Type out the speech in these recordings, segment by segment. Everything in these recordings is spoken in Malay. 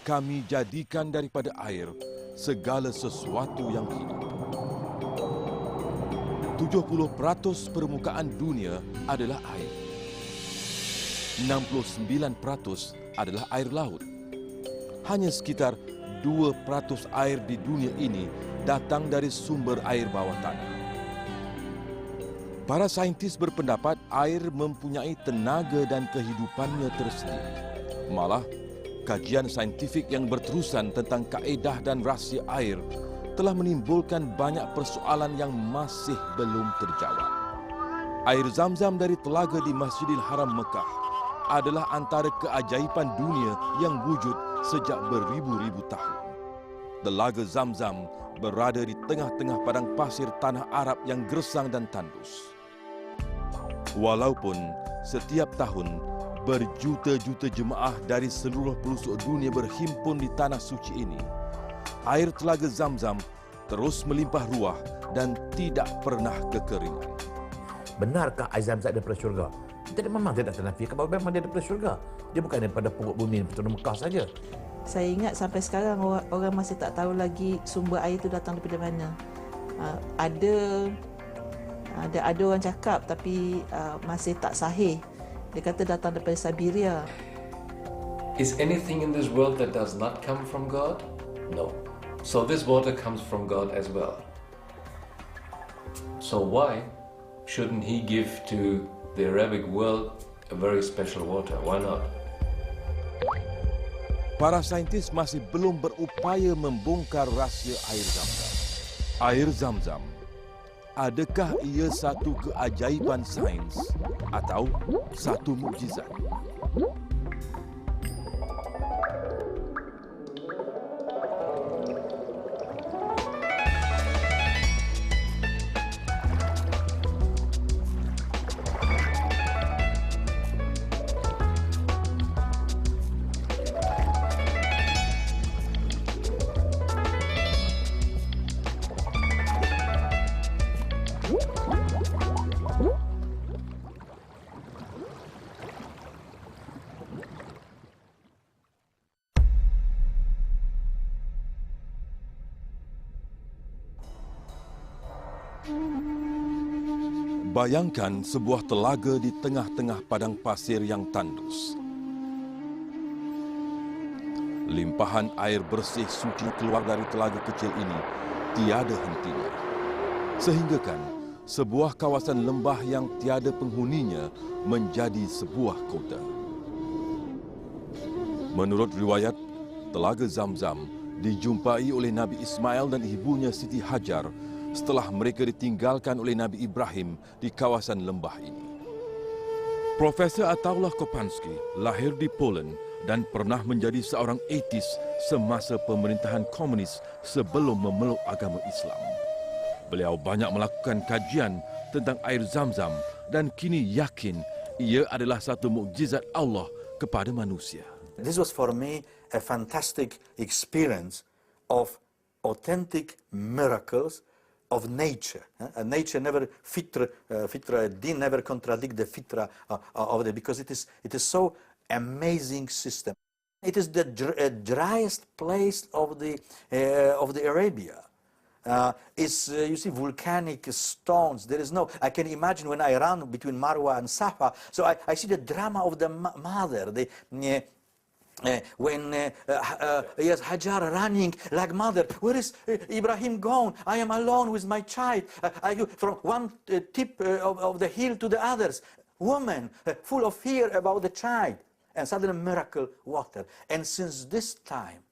Kami jadikan daripada air segala sesuatu yang hidup. 70% permukaan dunia adalah air. 69% adalah air laut. Hanya sekitar 2% air di dunia ini datang dari sumber air bawah tanah. Para saintis berpendapat air mempunyai tenaga dan kehidupannya tersendiri. Malah, kajian saintifik yang berterusan tentang kaedah dan rahsia air telah menimbulkan banyak persoalan yang masih belum terjawab. Air Zam-Zam dari telaga di Masjidil Haram Mekah adalah antara keajaiban dunia yang wujud sejak beribu-ribu tahun. Telaga Zam-Zam berada di tengah-tengah padang pasir tanah Arab yang gersang dan tandus. Walaupun setiap tahun berjuta-juta jemaah dari seluruh pelosok dunia berhimpun di tanah suci ini, air telaga Zam-Zam terus melimpah ruah dan tidak pernah kekeringan. Benarkah air Zam-Zam daripada syurga? Kita memang tidak ternafikan bahawa memang dia daripada syurga. Dia bukan daripada perut bumi Penduduk Mekah saja. Saya ingat sampai sekarang orang masih tak tahu lagi sumber air itu datang daripada mana. Ada orang cakap tapi masih tak sahih. Dia kata datang daripada Siberia. Is anything in this world that does not come from God? No. So this water comes from God as well. So why shouldn't He give to the Arabic world a very special water? Why not? Para saintis masih belum berupaya membongkar rahsia air Zam-Zam. Air Zam-Zam, adakah ia satu keajaiban sains atau satu mukjizat? Bayangkan sebuah telaga di tengah-tengah padang pasir yang tandus. Limpahan air bersih suci keluar dari telaga kecil ini tiada hentinya. Sehinggakan sebuah kawasan lembah yang tiada penghuninya menjadi sebuah kota. Menurut riwayat, telaga Zam-Zam dijumpai oleh Nabi Ismail dan ibunya Siti Hajar setelah mereka ditinggalkan oleh Nabi Ibrahim di kawasan lembah ini. Profesor Ataullah Kopansky lahir di Poland dan pernah menjadi seorang etis semasa pemerintahan komunis sebelum memeluk agama Islam. Beliau banyak melakukan kajian tentang air Zam-Zam dan kini yakin ia adalah satu mukjizat Allah kepada manusia. This was for me a fantastic experience of authentic miracles of nature. Nature never fitra din never contradict the fitra of the, because it is so amazing system. It is the driest place of the Arabia. You see volcanic stones. There is no. I can imagine when I run between Marwa and Safa. So I see the drama of the mother. When yes, Hajar running like mother, where is Ibrahim gone? I am alone with my child. From one tip of the hill to the others, woman full of fear about the child, and suddenly miracle water. And since this time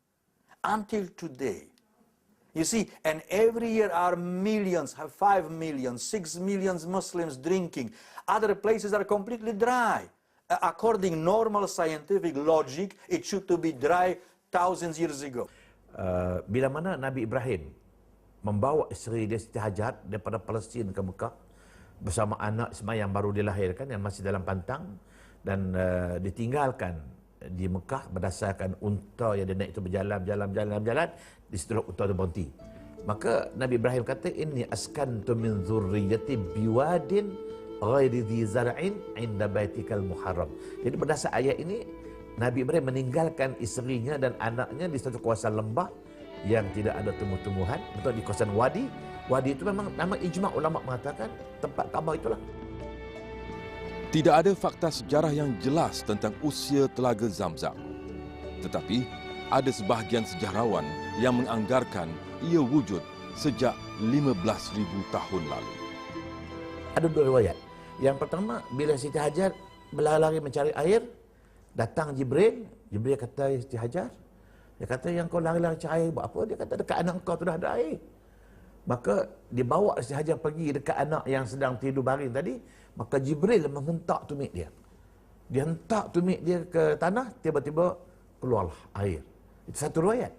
until today, you see, and every year are millions, 5 million, 6 million Muslims drinking. Other places are completely dry. According normal scientific logic, it should to be dry thousands years ago. Bila mana Nabi Ibrahim membawa isteri dia Siti Hajar daripada Palestin ke Mekah bersama anak Ismail yang baru dilahirkan yang masih dalam pantang dan ditinggalkan di Mekah berdasarkan unta yang dia naik itu berjalan di setelah unta itu berhenti. Maka Nabi Ibrahim kata, inni askantu min dzurriyyati biwadin ghairi dzi zar'in 'inda baitikal muharram. Jadi berdasar ayat ini Nabi Ibrahim meninggalkan isterinya dan anaknya di satu kawasan lembah yang tidak ada tumbuh-tumbuhan, betul, di kawasan wadi. Wadi itu memang nama ijma' ulama mengatakan tempat Kaabah itulah. Tidak ada fakta sejarah yang jelas tentang usia Telaga Zamzam. Tetapi ada sebahagian sejarawan yang menganggarkan ia wujud sejak 15,000 tahun lalu. Ada dua riwayat. Yang pertama, bila Siti Hajar berlari-lari mencari air, datang Jibril. Jibril kata, Siti Hajar, dia kata, yang kau lari-lari cari air buat apa? Dia kata, dekat anak kau sudah ada air. Maka dibawa Siti Hajar pergi dekat anak yang sedang tidur baring tadi. Maka Jibril menghentak tumit dia. Dia hentak tumit dia ke tanah, tiba-tiba keluarlah air. Itu satu riwayat.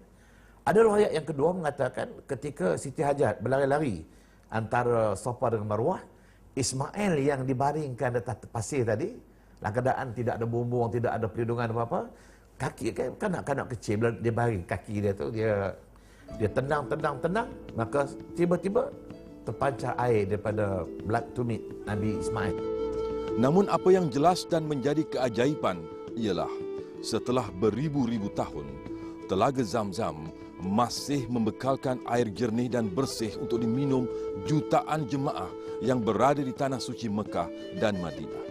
Ada riwayat yang kedua mengatakan ketika Siti Hajar berlari-lari antara Safa dengan Marwah, Ismail yang dibaringkan di atas pasir tadi, dalam keadaan tidak ada bumbung, tidak ada perlindungan apa-apa, kaki kan kanak-kanak kecil bila dia baring, kaki dia tu dia tenang, maka tiba-tiba terpancar air daripada belak tumit Nabi Ismail. Namun apa yang jelas dan menjadi keajaiban ialah setelah beribu-ribu tahun, Telaga Zamzam masih membekalkan air jernih dan bersih untuk diminum jutaan jemaah yang berada di tanah suci Mekah dan Madinah.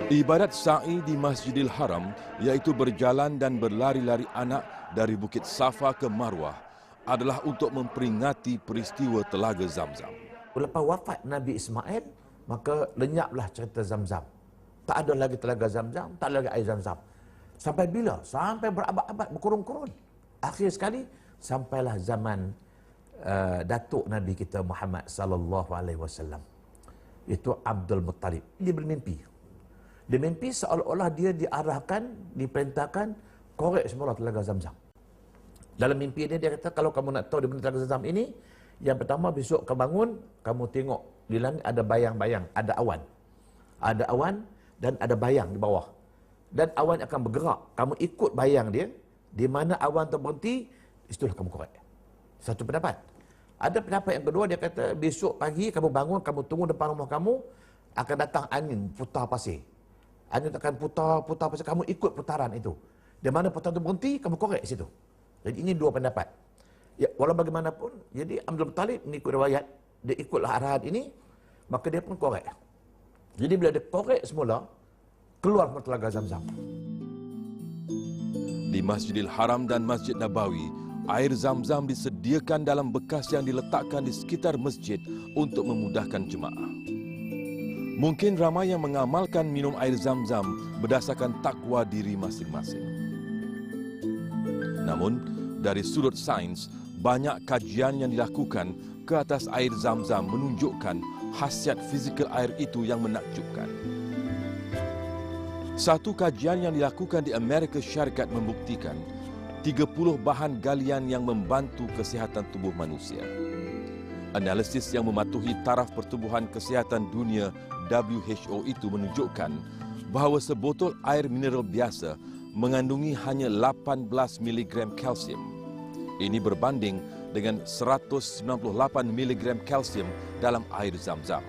Ibadat sa'i di Masjidil Haram, iaitu berjalan dan berlari-lari anak dari Bukit Safa ke Marwah, adalah untuk memperingati peristiwa Telaga Zamzam. Lepas wafat Nabi Ismail, maka lenyaplah cerita Zamzam. Tak ada lagi Telaga Zamzam, tak ada lagi air Zamzam. Sampai bila? Sampai berabad-abad, berkurun-kurun. Akhir sekali, sampailah zaman datuk Nabi kita Muhammad sallallahu alaihi wasallam. Itu Abdul Muttalib. Dia bermimpi. Dia mimpi seolah-olah dia diarahkan, diperintahkan korek semula Telaga Zamzam. Dalam mimpi dia kata, kalau kamu nak tahu di mana Telaga Zamzam ini, yang pertama besok kamu bangun, kamu tengok di langit ada bayang-bayang, ada awan. Ada awan dan ada bayang di bawah. Dan awan akan bergerak. Kamu ikut bayang dia, di mana awan terberhenti, itulah kamu korek. Satu pendapat. Ada pendapat yang kedua, dia kata besok pagi kamu bangun, kamu tunggu depan rumah kamu, akan datang angin putar pasir. Angin akan putar pasir, kamu ikut putaran itu. Di mana putaran itu berhenti, kamu korek situ. Jadi ini dua pendapat. Ya, walau bagaimanapun, jadi Abdul Muttalib mengikut riwayat, dia ikutlah arahan ini, maka dia pun korek. Jadi bila dia korek semula, keluar Telaga Zamzam. Di Masjidil Haram dan Masjid Nabawi, air Zamzam disediakan dalam bekas yang diletakkan di sekitar masjid untuk memudahkan jemaah. Mungkin ramai yang mengamalkan minum air Zamzam berdasarkan takwa diri masing-masing. Namun, dari sudut sains, banyak kajian yang dilakukan ke atas air Zamzam menunjukkan khasiat fizikal air itu yang menakjubkan. Satu kajian yang dilakukan di Amerika Syarikat membuktikan 30 bahan galian yang membantu kesihatan tubuh manusia. Analisis yang mematuhi Taraf Pertubuhan Kesihatan Dunia WHO itu menunjukkan bahawa sebotol air mineral biasa mengandungi hanya 18 mg kalsium. Ini berbanding dengan 198 mg kalsium dalam air Zamzam.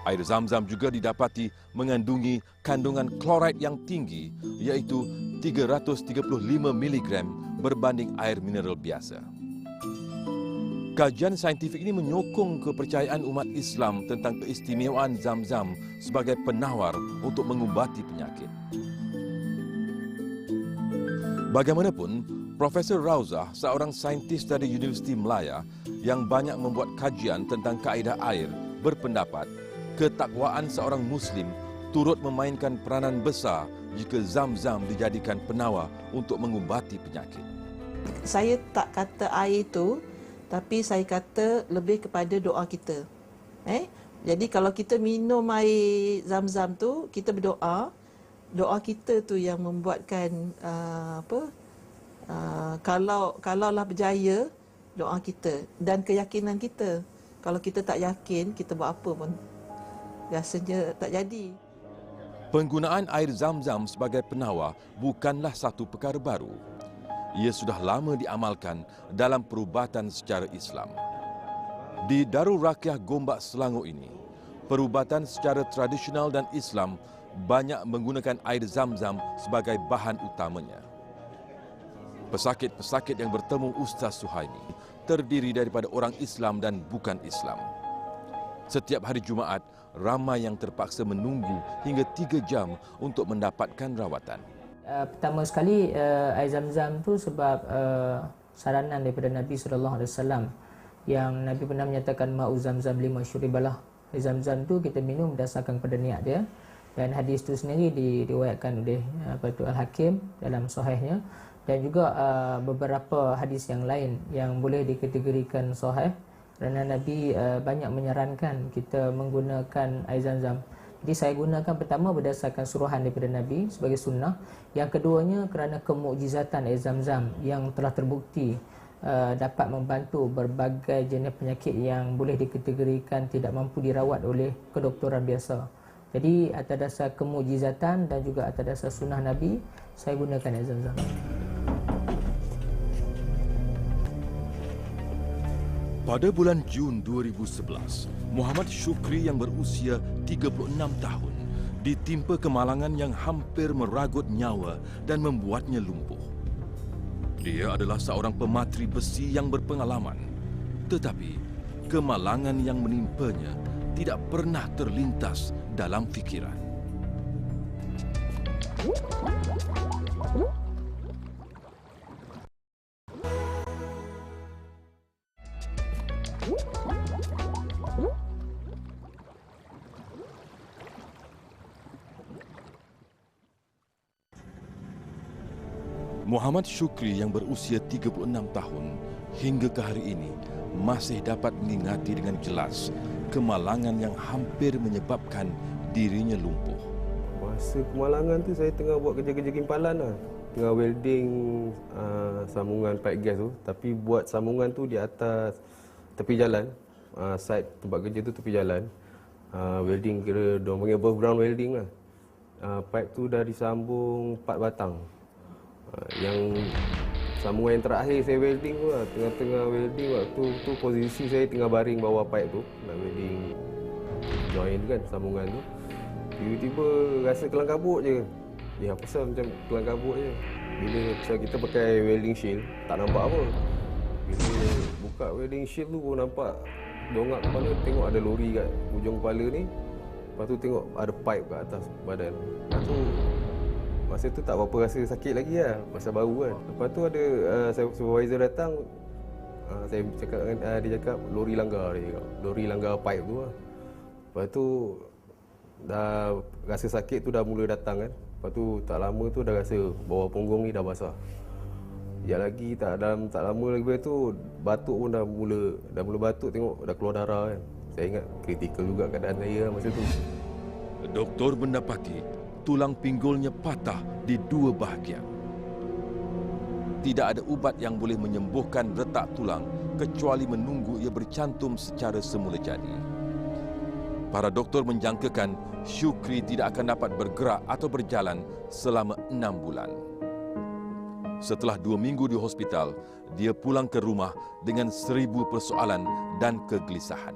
Air Zamzam juga didapati mengandungi kandungan klorid yang tinggi, iaitu 335 mg berbanding air mineral biasa. Kajian saintifik ini menyokong kepercayaan umat Islam tentang keistimewaan Zamzam sebagai penawar untuk mengubati penyakit. Bagaimanapun, Profesor Rauzah, seorang saintis dari Universiti Melaya yang banyak membuat kajian tentang kaedah air, berpendapat ketakwaan seorang Muslim turut memainkan peranan besar jika Zamzam dijadikan penawar untuk mengubati penyakit. Saya tak kata air itu, tapi saya kata lebih kepada doa kita. Jadi kalau kita minum air Zamzam tu, kita berdoa, doa kita tu yang membuatkan kalaulah berjaya doa kita dan keyakinan kita. Kalau kita tak yakin, kita buat apa pun biasanya tak jadi. Penggunaan air Zamzam sebagai penawar bukanlah satu perkara baru. Ia sudah lama diamalkan dalam perubatan secara Islam. Di Darul Rakyah Gombak Selangor ini, perubatan secara tradisional dan Islam banyak menggunakan air zam-zam sebagai bahan utamanya. Pesakit-pesakit yang bertemu Ustaz Suhaimi terdiri daripada orang Islam dan bukan Islam. Setiap hari Jumaat, ramai yang terpaksa menunggu hingga 3 jam untuk mendapatkan rawatan. Pertama sekali, air zam-zam tu sebab saranan daripada Nabi SAW yang Nabi pernah menyatakan ma'u zam-zam lima syuribalah. Air zam-zam tu kita minum berdasarkan pada niat dia. Dan hadis itu sendiri diriwayatkan oleh Al-Hakim dalam sahihnya. Dan juga beberapa hadis yang lain yang boleh dikategorikan sahih kerana Nabi banyak menyarankan kita menggunakan air zam-zam. Jadi saya gunakan pertama berdasarkan suruhan daripada Nabi sebagai sunnah. Yang keduanya kerana kemukjizatan air zam-zam yang telah terbukti dapat membantu berbagai jenis penyakit yang boleh dikategorikan tidak mampu dirawat oleh kedoktoran biasa. Jadi atas dasar kemukjizatan dan juga atas dasar sunnah Nabi, saya gunakan air zam-zam. Pada bulan Jun 2011, Muhammad Syukri yang berusia 36 tahun ditimpa kemalangan yang hampir meragut nyawa dan membuatnya lumpuh. Dia adalah seorang pematri besi yang berpengalaman, tetapi kemalangan yang menimpanya tidak pernah terlintas dalam fikiran. Muhammad Syukri yang berusia 36 tahun hingga ke hari ini masih dapat mengingati dengan jelas kemalangan yang hampir menyebabkan dirinya lumpuh. Masa kemalangan tu saya tengah buat kerja-kerja kimpalan lah. Tengah welding sambungan pipe gas tu. Tapi buat sambungan tu di atas tepi jalan. Site tempat kerja tu tepi jalan. Welding kira diorang panggil above ground welding lah. Pipe tu dah disambung 4 batang. Yang sambungan yang terakhir saya welding tu lah. Tengah-tengah welding waktu tu posisi saya tengah baring bawah pipe tu. Nak welding join tu kan, sambungan tu. Tiba-tiba rasa kelang kabut je. Ya, pasal macam kelang kabut je. Bila pasal kita pakai welding shield, tak nampak apa. Bila buka welding shield tu, nampak dongak kepala, tengok ada lori kat ujung kepala ni. Lepas tu tengok ada pipe kat atas badan. Lepas tu, masa tu tak berapa rasa sakit lagi lah. Masa baru kan. Lepas tu ada supervisor datang. Saya cakap dengan dia cakap lori langgar, dia cakap. Lori langgar pipe tu lah. Lepas tu dah rasa sakit tu dah mula datang kan. Lepas tu tak lama tu dah rasa bawah punggung ni dah basah. Ya lagi tak lama lagi tu batuk pun dah mula batuk, tengok dah keluar darah kan. Saya ingat kritikal juga keadaan saya masa tu. Doktor mendapati tulang pinggulnya patah di 2 bahagian. Tidak ada ubat yang boleh menyembuhkan retak tulang kecuali menunggu ia bercantum secara semula jadi. Para doktor menjangkakan Syukri tidak akan dapat bergerak atau berjalan selama 6 bulan. Setelah 2 minggu di hospital, dia pulang ke rumah dengan 1000 persoalan dan kegelisahan.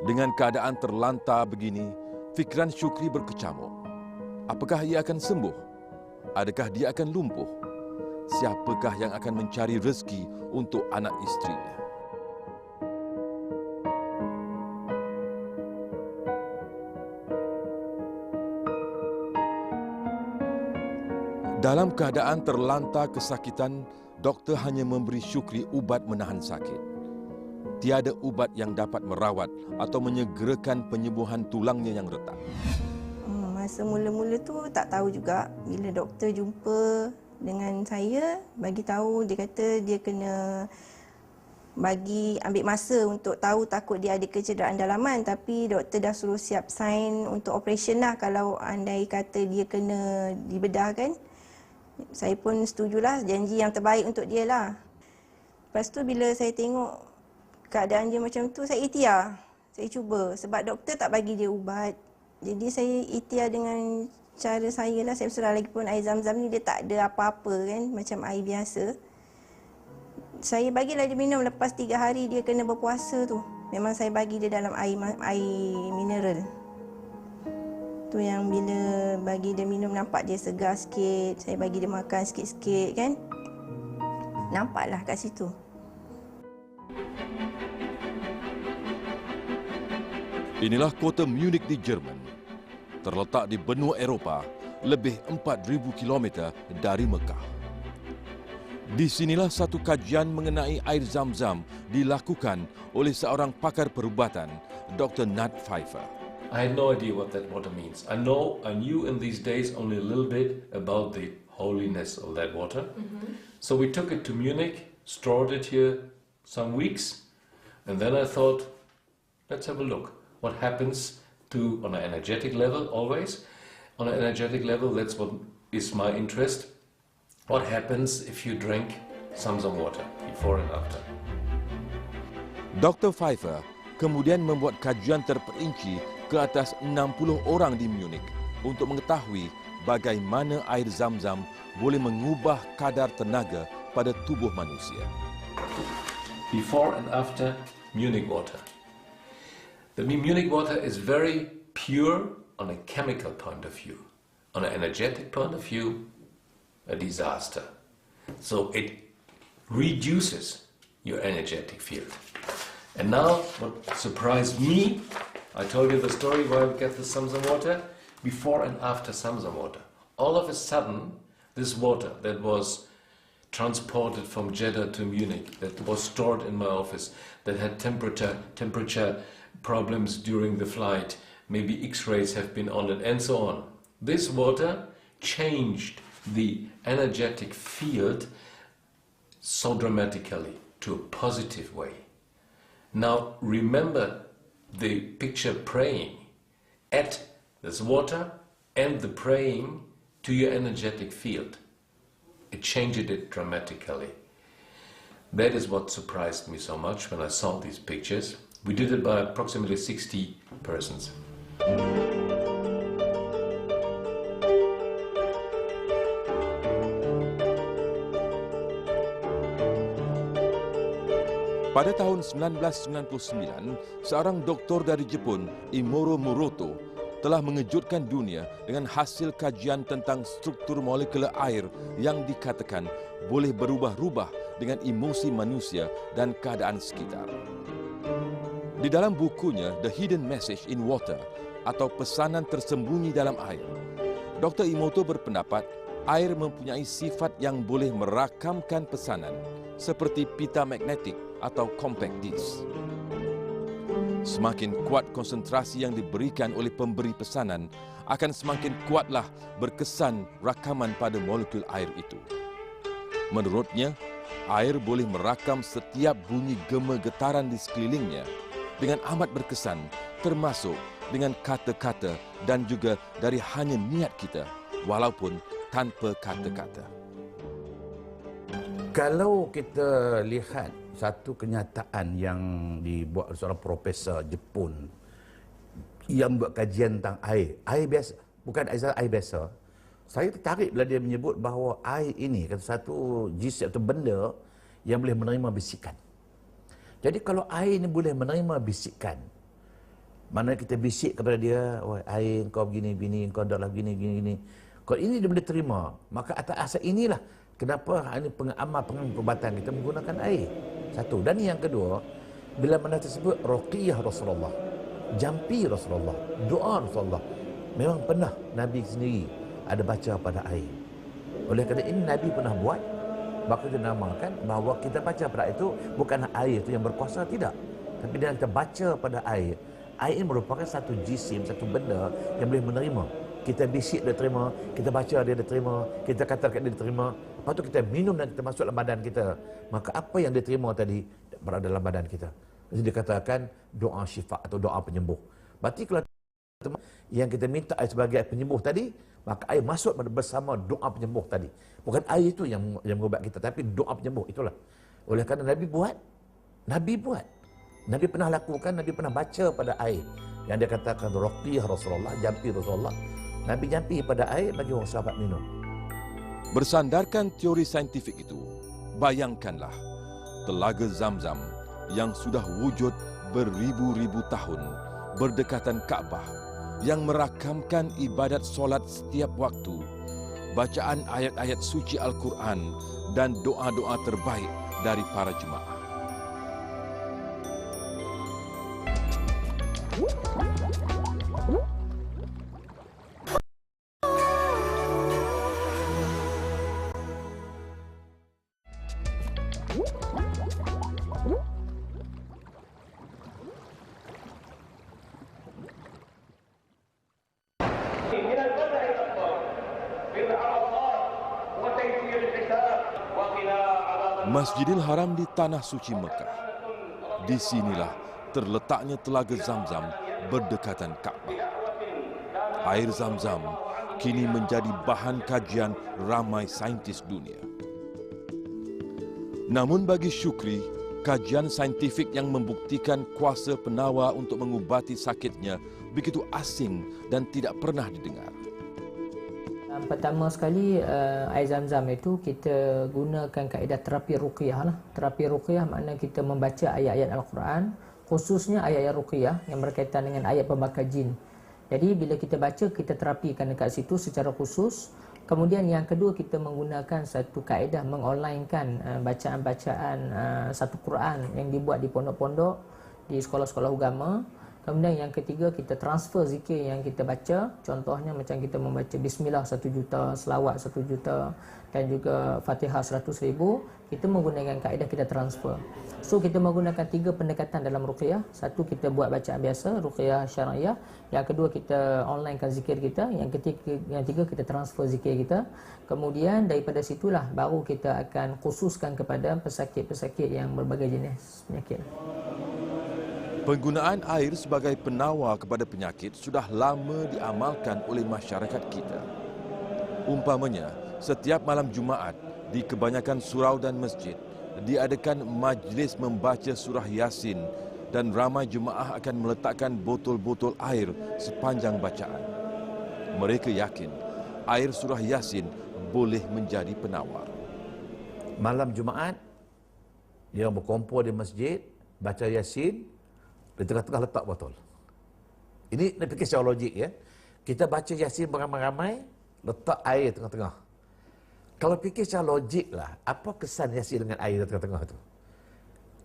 Dengan keadaan terlantar begini, fikiran Syukri berkecamuk. Apakah ia akan sembuh? Adakah dia akan lumpuh? Siapakah yang akan mencari rezeki untuk anak isterinya? Dalam keadaan terlantar kesakitan, doktor hanya memberi Syukri ubat menahan sakit. Tiada ubat yang dapat merawat atau menyegerakan penyembuhan tulangnya yang retak. Masa mula-mula tu tak tahu juga. Bila doktor jumpa dengan saya, bagi tahu, dia kata dia kena ambil masa untuk tahu, takut dia ada kecederaan dalaman, tapi doktor dah suruh siap sign untuk operation lah kalau andai kata dia kena dibedah kan. Saya pun setujulah, janji yang terbaik untuk dia lah. Lepas tu bila saya tengok keadaan dia macam tu, saya ikhtiar. Saya cuba sebab doktor tak bagi dia ubat. Jadi saya ikhtiar dengan cara saya lah. Saya berserah, lagi pun air zam-zam ni dia tak ada apa-apa kan, macam air biasa. Saya bagilah dia minum, lepas 3 hari dia kena berpuasa tu. memang saya bagi dia dalam air mineral. Tu yang bila bagi dia minum nampak dia segar sikit, saya bagi dia makan sikit-sikit kan. Nampaklah kat situ. Inilah kota Munich di Jerman. Terletak di benua Eropah, lebih 4,000 km dari Mekah. Di sinilah satu kajian mengenai air Zam-Zam dilakukan oleh seorang pakar perubatan, Dr. Nat Pfeiffer. I had no idea what that water means. I knew in these days only a little bit about the holiness of that water. So we took it to Munich, stored it here some weeks, and then I thought, let's have a look. What happens to, on an energetic level, always. On an energetic level, that's what is my interest. What happens if you drink Zamzam water, before and after? Dr. Pfeiffer kemudian membuat kajian terperinci ke atas 60 orang di Munich untuk mengetahui bagaimana air Zam-Zam boleh mengubah kadar tenaga pada tubuh manusia. Before and after Munich water. The Munich water is very pure on a chemical point of view. On an energetic point of view, a disaster. So it reduces your energetic field. And now, what surprised me, I told you the story where I get the Zamzam water, before and after Zamzam water. All of a sudden, this water that was transported from Jeddah to Munich, that was stored in my office, that had temperature problems during the flight, maybe X-rays have been on it, and so on. This water changed the energetic field so dramatically to a positive way. Now remember the picture praying. Add this water and the praying to your energetic field. It changed it dramatically. That is what surprised me so much when I saw these pictures. We did it by approximately 60 persons. Pada tahun 1999, seorang doktor dari Jepun, Imoro Muroto, telah mengejutkan dunia dengan hasil kajian tentang struktur molekul air yang dikatakan boleh berubah-ubah dengan emosi manusia dan keadaan sekitar. Di dalam bukunya The Hidden Message in Water atau pesanan tersembunyi dalam air, Dr. Imoto berpendapat air mempunyai sifat yang boleh merakamkan pesanan seperti pita magnetik atau compact disc. Semakin kuat konsentrasi yang diberikan oleh pemberi pesanan, akan semakin kuatlah berkesan rakaman pada molekul air itu. Menurutnya, air boleh merakam setiap bunyi gema getaran di sekelilingnya dengan amat berkesan, termasuk dengan kata-kata dan juga dari hanya niat kita, walaupun tanpa kata-kata. Kalau kita lihat satu kenyataan yang dibuat oleh seorang profesor Jepun yang buat kajian tentang air biasa, bukan air biasa. Saya tertarik bila dia menyebut bahawa air ini satu jisim atau benda yang boleh menerima bisikan. Jadi kalau air ini boleh menerima bisikan, mana kita bisik kepada dia, oh, air kau begini-begini, kau adalah begini-begini. Kalau ini dia boleh terima, maka atas asas inilah kenapa ini pengamal perubatan kita menggunakan air. Satu. Dan yang kedua, bila mana tersebut ruqyah Rasulullah, jampi Rasulullah, doa Rasulullah, memang pernah Nabi sendiri ada baca pada air. Oleh kerana ini Nabi pernah buat, maka kita namakan bahawa kita baca pada itu bukan air itu yang berkuasa, tidak. Tapi dia terbaca pada air. Air ini merupakan satu jisim, satu benda yang boleh menerima. Kita bisik dia terima, kita baca dia terima, kita katakan dia terima. Lepas tu kita minum dan kita masuk dalam badan kita. Maka apa yang dia terima tadi berada dalam badan kita. Jadi dikatakan doa syifa atau doa penyembuh. Berarti kalau yang kita minta air sebagai penyembuh tadi, maka air masuk bersama doa penyembuh tadi. Bukan air itu yang mengubat kita, tapi doa penyembuh itulah. Oleh kerana Nabi buat, Nabi pernah lakukan, Nabi pernah baca pada air. Yang dia katakan ruqyah Rasulullah, jampi Rasulullah. Nabi jampi pada air bagi orang sahabat minum. Bersandarkan teori saintifik itu, bayangkanlah telaga Zam-Zam yang sudah wujud beribu-ribu tahun berdekatan Kaabah yang merakamkan ibadat solat setiap waktu, bacaan ayat-ayat suci Al-Quran dan doa-doa terbaik dari para jemaah. Masjidil Haram di Tanah Suci Mekah. Di sinilah terletaknya Telaga Zamzam berdekatan Kaabah. Air Zamzam kini menjadi bahan kajian ramai saintis dunia. Namun bagi Syukri, kajian saintifik yang membuktikan kuasa penawar untuk mengubati sakitnya begitu asing dan tidak pernah didengar. Pertama sekali, air Zamzam itu kita gunakan kaedah terapi ruqyah lah. Terapi ruqyah makna kita membaca ayat-ayat Al-Quran, khususnya ayat-ayat ruqyah yang berkaitan dengan ayat pembakar jin. Jadi bila kita baca, kita terapikan dekat situ secara khusus. Kemudian yang kedua, kita menggunakan satu kaedah mengonlinekan bacaan-bacaan satu Quran yang dibuat di pondok-pondok, di sekolah-sekolah agama. Kemudian yang ketiga, kita transfer zikir yang kita baca. Contohnya macam kita membaca Bismillah 1 juta, selawat 1 juta dan juga Fatihah 100,000. Kita menggunakan kaedah kita transfer. So kita menggunakan 3 pendekatan dalam ruqyah. Satu, kita buat bacaan biasa, ruqyah syar'iyah. Yang kedua, kita onlinekan zikir kita. Yang ketiga, kita transfer zikir kita. Kemudian daripada situlah baru kita akan khususkan kepada pesakit-pesakit yang berbagai jenis penyakit. Penggunaan air sebagai penawar kepada penyakit sudah lama diamalkan oleh masyarakat kita. Umpamanya, setiap malam Jumaat di kebanyakan surau dan masjid diadakan majlis membaca surah Yasin dan ramai jemaah akan meletakkan botol-botol air sepanjang bacaan. Mereka yakin air surah Yasin boleh menjadi penawar. Malam Jumaat, dia berkumpul di masjid, baca Yasin, di tengah-tengah letak botol. Ini nak fikir secara logik ya. Kita baca Yasin beramai-ramai, letak air tengah-tengah. Kalau fikir secara logik lah, apa kesan Yasin dengan air di tengah-tengah tu?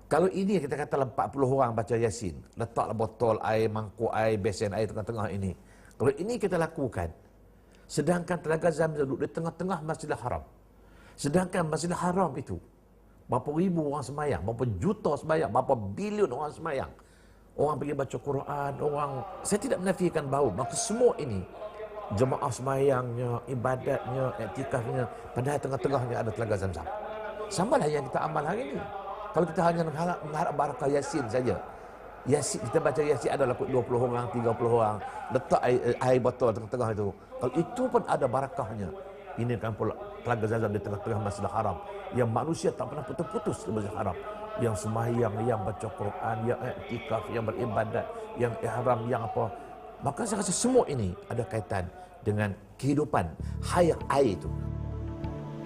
Kalau ini kita kata 40 orang baca Yasin, letaklah botol air, mangkuk air, besen air tengah-tengah ini. Kalau ini kita lakukan, sedangkan Telaga Zamzam duduk di tengah-tengah Masjidil Haram. Sedangkan Masjidil Haram itu, berapa ribu orang semayang, berapa juta semayang, berapa bilion orang semayang. Orang pergi baca Quran, saya tidak menafikan bau, maka semua ini jemaah semayangnya, ibadatnya, iktikafnya, padahal tengah-tengahnya ada Telaga Zamzam. Samalah yang kita amal hari ini. Kalau kita hanya mengharap barakah Yasin saja, Yasin, kita baca Yasin adalah 20 orang, 30 orang, letak air botol tengah-tengah itu. Kalau itu pun ada barakahnya. Ini kan pula Telaga Zamzam di tengah-tengah Masjidil Haram, yang manusia tak pernah putus-putus di Masjidil Haram. Yang semayang, yang baca Quran, yang iktikaf, yang beribadat, yang ihram, yang apa. Maka saya rasa semua ini ada kaitan dengan kehidupan hayat air itu.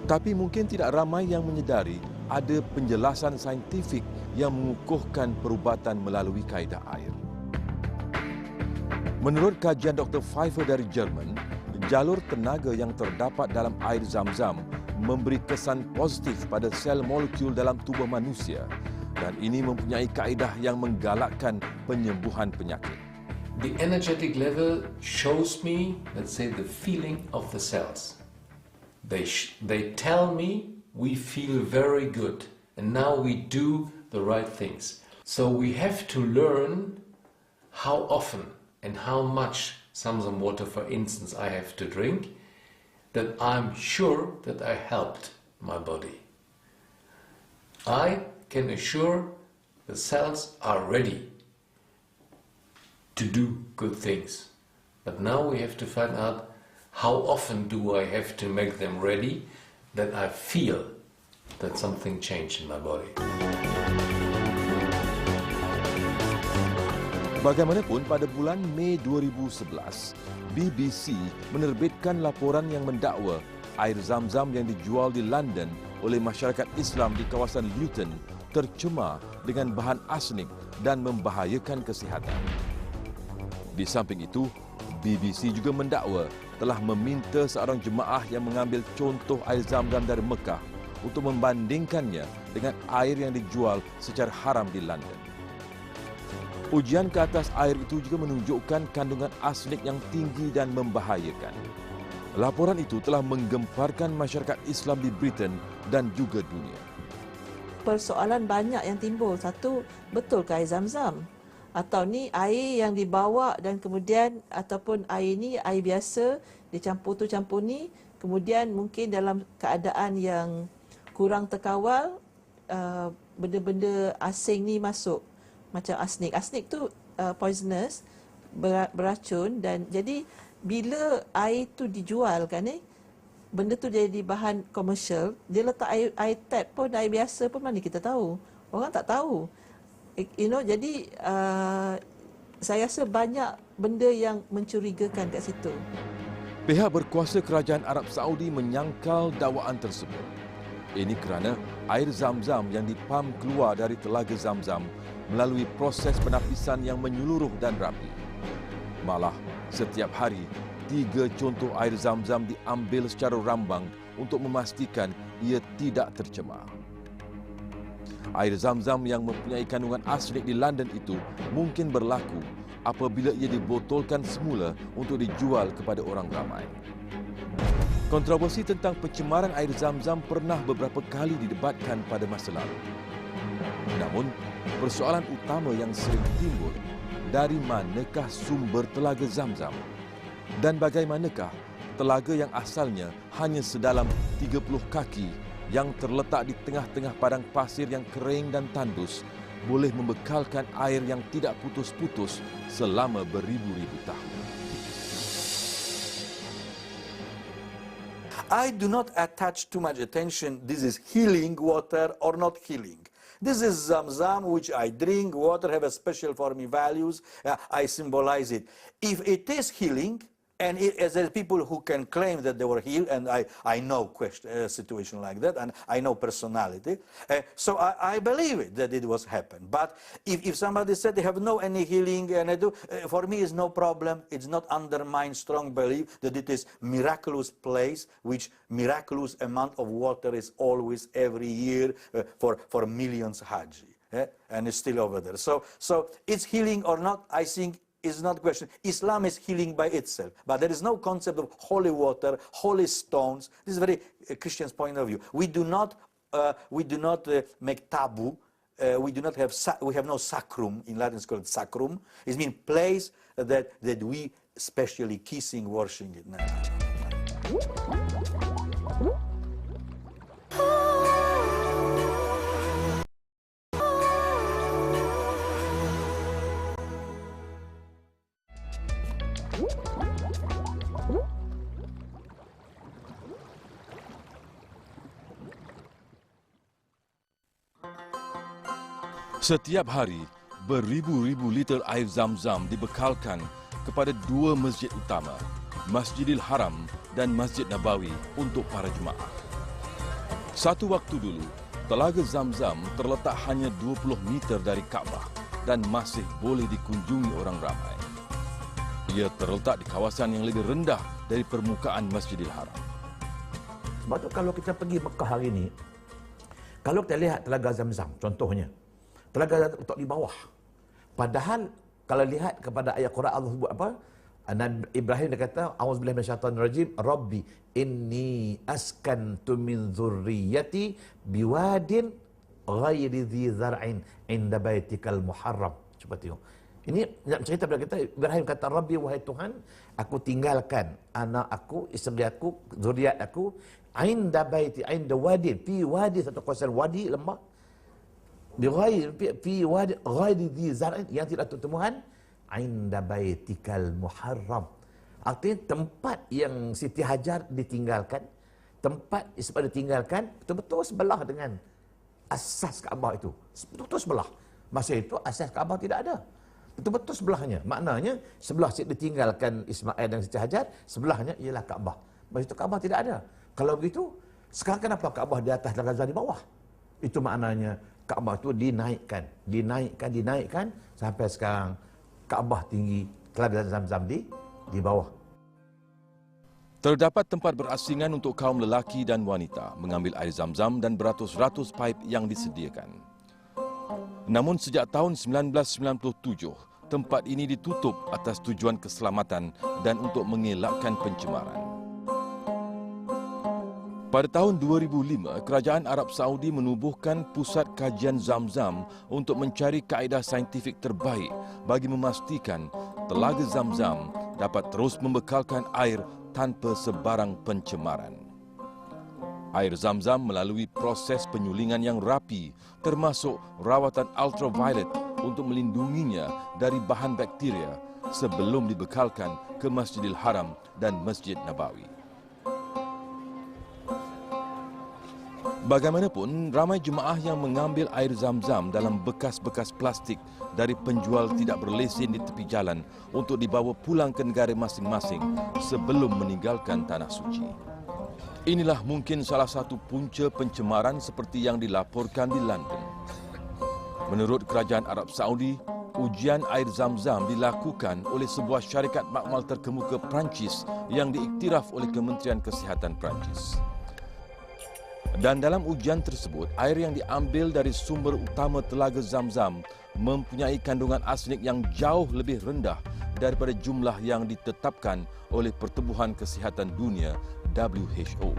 Tapi mungkin tidak ramai yang menyedari ada penjelasan saintifik yang mengukuhkan perubatan melalui kaedah air. Menurut kajian Dr. Pfeiffer dari Jerman, jalur tenaga yang terdapat dalam air Zamzam memberi kesan positif pada sel molekul dalam tubuh manusia dan ini mempunyai kaedah yang menggalakkan penyembuhan penyakit. The energetic level shows me, let's say, the feeling of the cells. They tell me we feel very good and now we do the right things. So we have to learn how often and how much Zamzam water, for instance, I have to drink, that I'm sure that I helped my body. I can assure the cells are ready to do good things. But now we have to find out how often do I have to make them ready that I feel that something changed in my body. Bagaimanapun, pada bulan Mei 2011, BBC menerbitkan laporan yang mendakwa air Zam-Zam yang dijual di London oleh masyarakat Islam di kawasan Luton tercemar dengan bahan arsnik dan membahayakan kesihatan. Di samping itu, BBC juga mendakwa telah meminta seorang jemaah yang mengambil contoh air Zam-Zam dari Mekah untuk membandingkannya dengan air yang dijual secara haram di London. Ujian ke atas air itu juga menunjukkan kandungan arsnik yang tinggi dan membahayakan. Laporan itu telah menggemparkan masyarakat Islam di Britain dan juga dunia. Persoalan banyak yang timbul. Satu, betul ke air Zam-Zam? Atau ni air yang dibawa dan kemudian ataupun air ni air biasa dicampur tu campur ni, kemudian mungkin dalam keadaan yang kurang terkawal benda-benda asing ni masuk macam arsnik. Arsnik tu poisonous, beracun, dan jadi bila air tu dijual kan benda tu jadi bahan komersial, dia letak air tap pun, air biasa pun mana kita tahu. Orang tak tahu. Jadi saya rasa banyak benda yang mencurigakan kat situ. Pihak berkuasa Kerajaan Arab Saudi menyangkal dakwaan tersebut. Ini kerana air Zam-Zam yang dipam keluar dari telaga Zam-Zam melalui proses penapisan yang menyeluruh dan rapi. Malah, setiap hari, 3 contoh air Zam-Zam diambil secara rambang untuk memastikan ia tidak tercemar. Air Zam-Zam yang mempunyai kandungan arsnik di London itu mungkin berlaku apabila ia dibotolkan semula untuk dijual kepada orang ramai. Kontroversi tentang pencemaran air Zam-Zam pernah beberapa kali didebatkan pada masa lalu. Namun, persoalan utama yang sering timbul, dari manakah sumber telaga Zam-Zam? Dan bagaimanakah telaga yang asalnya hanya sedalam 30 kaki yang terletak di tengah-tengah padang pasir yang kering dan tandus boleh membekalkan air yang tidak putus-putus selama beribu-ribu tahun? I do not attach too much attention, this is healing water or not healing. This is Zam-Zam, which I drink, water have a special for me values, I symbolize it. If it is healing, and as there are people who can claim that they were healed, and I know a situation like that, and I know personality, so I believe it, that it was happened. But if somebody said they have no any healing, and I do, for me it's no problem. It's not undermine strong belief that it is miraculous place, which miraculous amount of water is always every year for millions Haji, and it's still over there. So it's healing or not, I think, is not question. Islam is healing by itself, but there is no concept of holy water, holy stones. This is very Christian's point of view. We do not make taboo. We do not have we have no sacrum. In Latin it's called sacrum. It means place that we specially kissing, worshiping it. Setiap hari, beribu-ribu liter air Zam-Zam dibekalkan kepada 2 masjid utama, Masjidil Haram dan Masjid Nabawi untuk para jemaah. Satu waktu dulu, telaga Zam-Zam terletak hanya 20 meter dari Kaabah dan masih boleh dikunjungi orang ramai. Ia terletak di kawasan yang lebih rendah dari permukaan Masjidil Haram. Sebab tu kalau kita pergi Mekah hari ini, kalau kita lihat telaga Zam-Zam, contohnya, telaga letak di bawah. Padahal kalau lihat kepada ayat Quran, Allah sebut apa? Nabi Ibrahim dia kata, auzubillahi minasyaitonir rajim, Rabbi inni askantu min dzurriyyati biwadin ghairi dzi zar'in inda baitikal muharram. Cuba tengok. Ini nak cerita pada kita, Ibrahim kata, Rabbi, wahai Tuhan, aku tinggalkan anak aku, isteri aku, zuriat aku, inda baiti, inda wadin, fi wadi, satu kawasan wadi, lembah, fi wadi ghairi dzi zar'in, yang tidak tumbuhan, inda baitikal muharram. Artinya tempat yang Siti Hajar ditinggalkan, tempat sebab ditinggalkan betul-betul sebelah dengan asas Kaabah itu. Betul-betul sebelah. Masa itu asas Kaabah tidak ada. Betul-betul sebelahnya. Maknanya sebelah ditinggalkan Ismail dan Siti Hajar, sebelahnya ialah Kaabah. Masa itu Kaabah tidak ada. Kalau begitu, sekarang kenapa Kaabah di atas dan Gaza di bawah? Itu maknanya Kaabah itu dinaikkan sampai sekarang Kaabah tinggi, telaga Zam-Zam di bawah. Terdapat tempat berasingan untuk kaum lelaki dan wanita mengambil air Zam-Zam dan beratus-ratus paip yang disediakan. Namun sejak tahun 1997, tempat ini ditutup atas tujuan keselamatan dan untuk mengelakkan pencemaran. Pada tahun 2005, Kerajaan Arab Saudi menubuhkan pusat kajian Zam-Zam untuk mencari kaedah saintifik terbaik bagi memastikan telaga Zam-Zam dapat terus membekalkan air tanpa sebarang pencemaran. Air Zam-Zam melalui proses penyulingan yang rapi, termasuk rawatan ultraviolet untuk melindunginya dari bahan bakteria sebelum dibekalkan ke Masjidil Haram dan Masjid Nabawi. Bagaimanapun, ramai jemaah yang mengambil air Zam-Zam dalam bekas-bekas plastik dari penjual tidak berlesen di tepi jalan untuk dibawa pulang ke negara masing-masing sebelum meninggalkan tanah suci. Inilah mungkin salah satu punca pencemaran seperti yang dilaporkan di London. Menurut Kerajaan Arab Saudi, ujian air Zam-Zam dilakukan oleh sebuah syarikat makmal terkemuka Perancis yang diiktiraf oleh Kementerian Kesihatan Perancis. Dan dalam ujian tersebut, air yang diambil dari sumber utama telaga Zam-Zam mempunyai kandungan arsenik yang jauh lebih rendah daripada jumlah yang ditetapkan oleh Pertubuhan Kesihatan Dunia (WHO).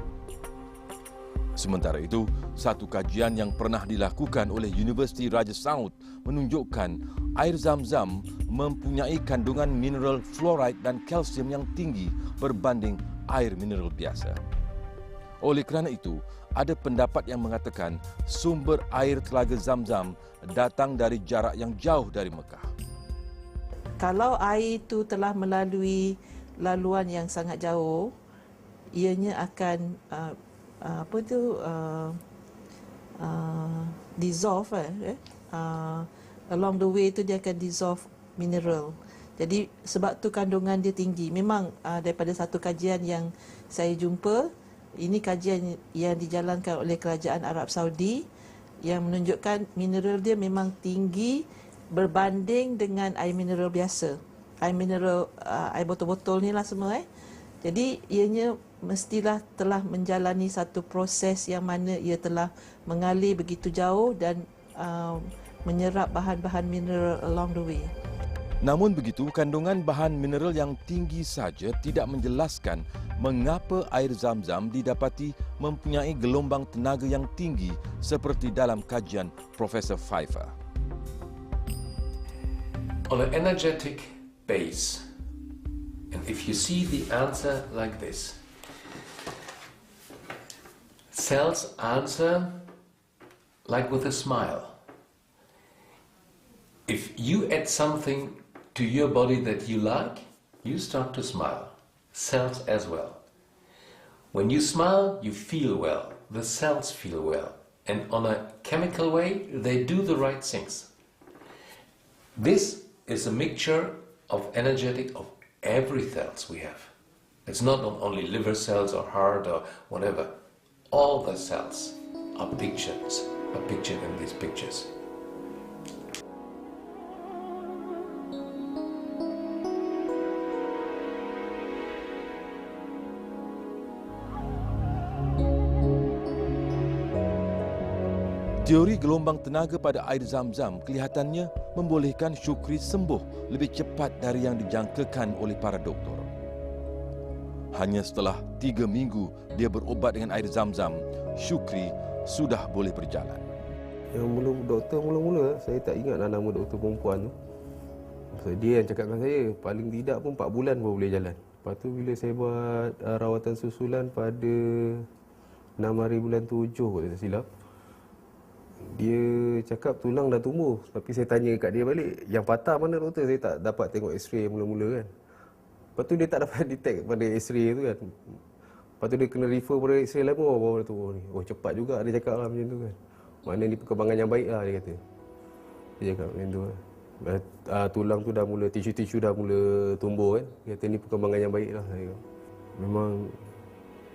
Sementara itu, satu kajian yang pernah dilakukan oleh Universiti Raja Saud menunjukkan air Zam-Zam mempunyai kandungan mineral fluoride dan kalsium yang tinggi berbanding air mineral biasa. Oleh kerana itu, ada pendapat yang mengatakan sumber air telaga Zam-Zam datang dari jarak yang jauh dari Mekah. Kalau air itu telah melalui laluan yang sangat jauh, ianya akan dissolve along the way itu dia akan dissolve mineral. Jadi sebab tu kandungan dia tinggi. Memang daripada satu kajian yang saya jumpa, ini kajian yang dijalankan oleh Kerajaan Arab Saudi yang menunjukkan mineral dia memang tinggi berbanding dengan air mineral biasa. Air mineral, air botol-botol ni lah semua. Jadi ianya mestilah telah menjalani satu proses yang mana ia telah mengalir begitu jauh dan menyerap bahan-bahan mineral along the way. Namun begitu, kandungan bahan mineral yang tinggi saja tidak menjelaskan mengapa air Zam-Zam didapati mempunyai gelombang tenaga yang tinggi seperti dalam kajian Profesor Pfeiffer. On an energetic base, and if you see the answer like this, cells answer like with a smile. If you add something to your body that you like, you start to smile. Cells as well. When you smile, you feel well. The cells feel well. And on a chemical way, they do the right things. This is a mixture of energetic of every cells we have. It's not only liver cells or heart or whatever. All the cells are pictured in these pictures. Teori gelombang tenaga pada air Zam-Zam kelihatannya membolehkan Syukri sembuh lebih cepat dari yang dijangkakan oleh para doktor. Hanya setelah 3 minggu dia berobat dengan air Zam-Zam, Syukri sudah boleh berjalan. Yang doktor mula-mula, saya tak ingat nama doktor perempuan tu. So, dia yang cakap dengan saya, paling tidak pun 4 bulan baru boleh jalan. Lepas tu bila saya buat rawatan susulan pada 6 hari bulan 7 kalau tak silap, dia cakap tulang dah tumbuh. Tapi saya tanya kat dia balik, yang patah mana doktor? Saya tak dapat tengok x-ray mula-mula kan. Lepas tu dia tak dapat detect pada x-ray tu kan. Lepas tu dia kena refer pada x-ray lama baru dia tahu ni. Oh cepat juga dia cakap lah macam tu kan. Mana ni perkembangan yang baik lah dia kata. Dia cakap macam tu kan. Tulang tu dah mula, tisu-tisu dah mula tumbuh kan. Dia kata ni perkembangan yang baik lah. Memang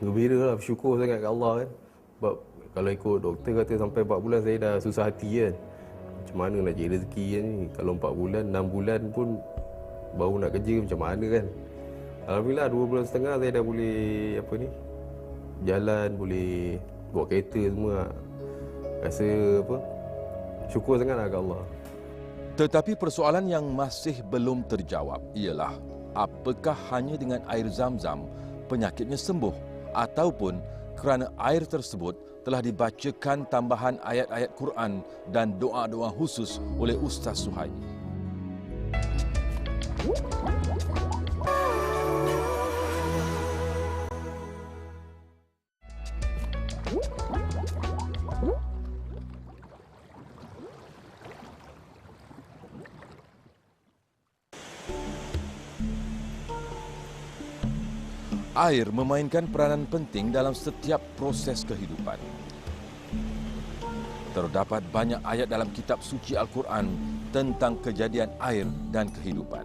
gembira lah, bersyukur sangat kat Allah kan. Sebab kalau ikut doktor kata sampai 4 bulan saya dah susah hati kan. Macam mana nak cari rezeki kan ni. Kalau 4 bulan, 6 bulan pun baru nak kerja macam mana kan. Alhamdulillah 2 bulan setengah saya dah boleh jalan, boleh bawa kereta semua. Rasa syukur sangatlah kat Allah. Tetapi persoalan yang masih belum terjawab ialah apakah hanya dengan air Zam-Zam penyakitnya sembuh ataupun kerana air tersebut telah dibacakan tambahan ayat-ayat Quran dan doa-doa khusus oleh Ustaz Suhaimi. Air memainkan peranan penting dalam setiap proses kehidupan. Terdapat banyak ayat dalam kitab suci Al-Quran tentang kejadian air dan kehidupan.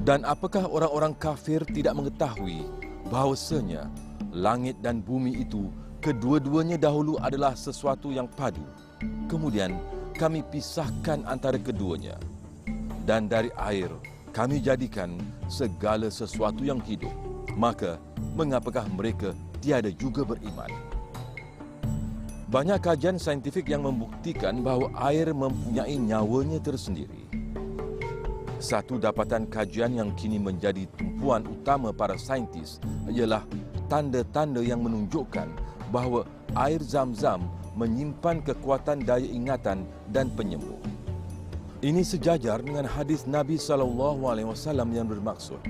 Dan apakah orang-orang kafir tidak mengetahui bahawasanya langit dan bumi itu kedua-duanya dahulu adalah sesuatu yang padu. Kemudian kami pisahkan antara keduanya. Dan dari air kami jadikan segala sesuatu yang hidup. Maka, mengapakah mereka tiada juga beriman? Banyak kajian saintifik yang membuktikan bahawa air mempunyai nyawanya tersendiri. Satu dapatan kajian yang kini menjadi tumpuan utama para saintis ialah tanda-tanda yang menunjukkan bahawa air Zam-Zam menyimpan kekuatan daya ingatan dan penyembuh. Ini sejajar dengan hadis Nabi SAW yang bermaksud,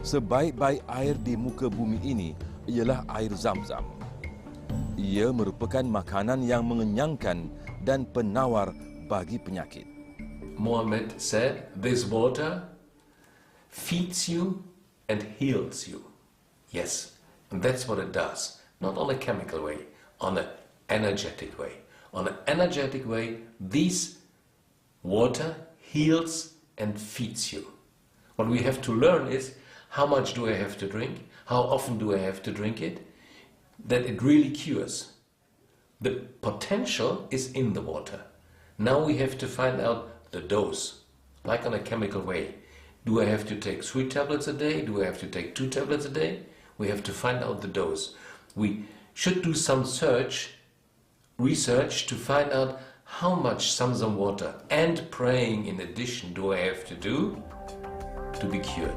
sebaik-baik air di muka bumi ini ialah air Zam-Zam. Ia merupakan makanan yang mengenyangkan dan penawar bagi penyakit. Muhammad said, this water feeds you and heals you. Yes, and that's what it does. Not on a chemical way, on an energetic way. On an energetic way, this water heals and feeds you. What we have to learn is, how much do I have to drink? How often do I have to drink it? That it really cures. The potential is in the water. Now we have to find out the dose, like on a chemical way. Do I have to take 3 tablets a day? Do I have to take 2 tablets a day? We have to find out the dose. We should do some research to find out how much Zam-Zam water and praying in addition do I have to do to be cured.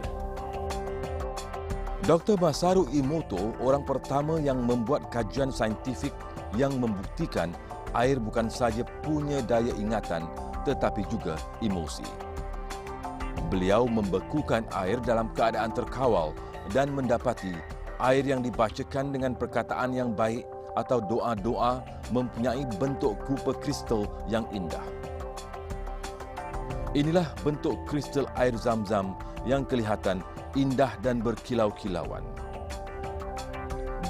Dr. Masaru Emoto orang pertama yang membuat kajian saintifik yang membuktikan air bukan sahaja punya daya ingatan tetapi juga emosi. Beliau membekukan air dalam keadaan terkawal dan mendapati air yang dibacakan dengan perkataan yang baik atau doa-doa mempunyai bentuk rupa kristal yang indah. Inilah bentuk kristal air Zam-Zam yang kelihatan indah dan berkilau-kilauan.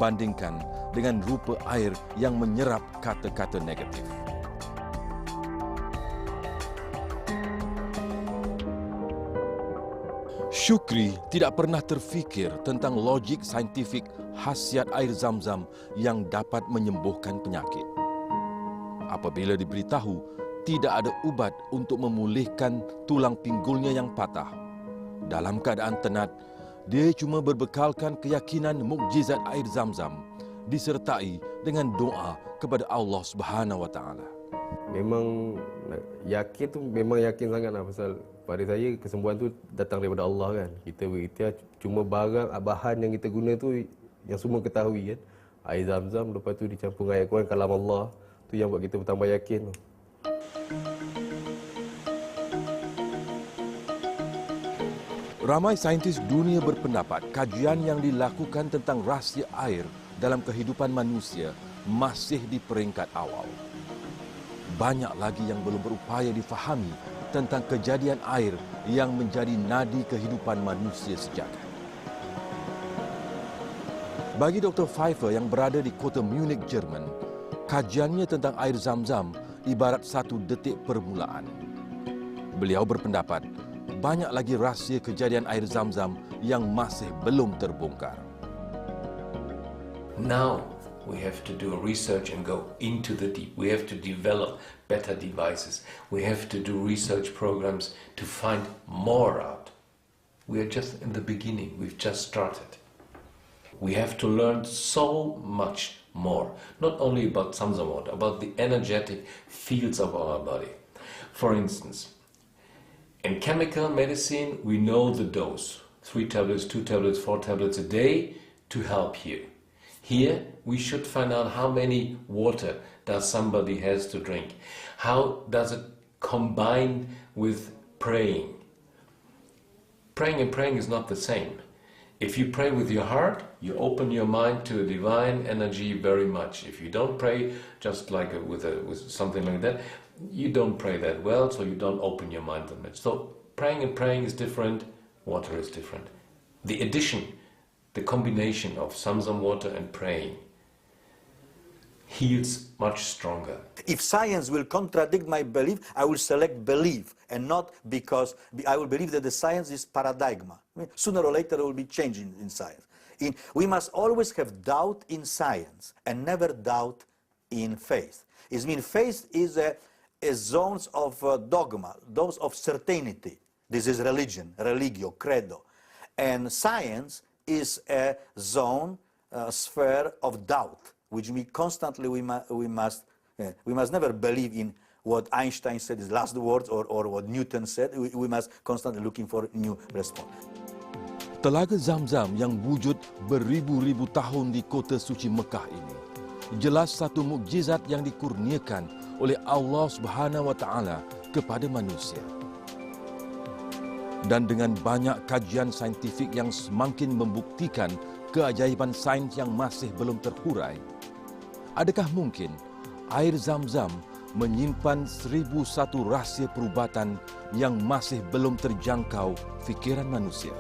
Bandingkan dengan rupa air yang menyerap kata-kata negatif. Syukri tidak pernah terfikir tentang logik saintifik khasiat air Zam-Zam yang dapat menyembuhkan penyakit. Apabila diberitahu tidak ada ubat untuk memulihkan tulang pinggulnya yang patah, dalam keadaan tenat, dia cuma berbekalkan keyakinan mukjizat air Zam-Zam disertai dengan doa kepada Allah Subhanahu Wa Taala. Memang yakin tu memang yakin sangatlah pasal pada saya kesembuhan tu datang daripada Allah kan. Kita berikhtiar, cuma bahan yang kita guna tu yang semua ketahui kan. Air Zam-Zam, lepas tu dicampur ayat Quran, kalam Allah, tu yang buat kita bertambah yakin tu. Ramai saintis dunia berpendapat kajian yang dilakukan tentang rahsia air dalam kehidupan manusia masih di peringkat awal. Banyak lagi yang belum berupaya difahami tentang kejadian air yang menjadi nadi kehidupan manusia sejak. Bagi Dr. Pfeiffer yang berada di kota Munich, Jerman, kajiannya tentang air Zam-Zam ibarat 1 detik permulaan. Beliau berpendapat, banyak lagi rahsia kejadian air Zam-Zam yang masih belum terbongkar. Now we have to do research and go into the deep. We have to develop better devices. We have to do research programs to find more out. We are just in the beginning. We've just started. We have to learn so much more, not only about Zam-Zam water, about the energetic fields of our body. For instance, in chemical medicine, we know the dose, 3 tablets, 2 tablets, 4 tablets a day to help you. Here, we should find out how many water does somebody has to drink. How does it combine with praying? Praying and praying is not the same. If you pray with your heart, you open your mind to a divine energy very much. If you don't pray, just like with something like that, you don't pray that well, so you don't open your mind that much. So praying and praying is different, water is different. The addition, the combination of Zam-Zam water and praying heals much stronger. If science will contradict my belief, I will select belief, and not because I will believe that the science is paradigm. I mean, sooner or later there will be change in science. We must always have doubt in science and never doubt in faith. It means faith is a zones of dogma, those of certainty. This is religion, religio, credo. And science is a zone, sphere of doubt, which means constantly we must never believe in what Einstein said is last words or what Newton said. We must constantly looking for new response. Telaga Zam-Zam yang wujud beribu-ribu tahun di kota suci Mekah ini jelas satu mukjizat yang dikurniakan oleh Allah Subhanahu wa taala kepada manusia. Dan dengan banyak kajian saintifik yang semakin membuktikan keajaiban sains yang masih belum terhurai, adakah mungkin air Zam-Zam menyimpan 1001 rahsia perubatan yang masih belum terjangkau fikiran manusia?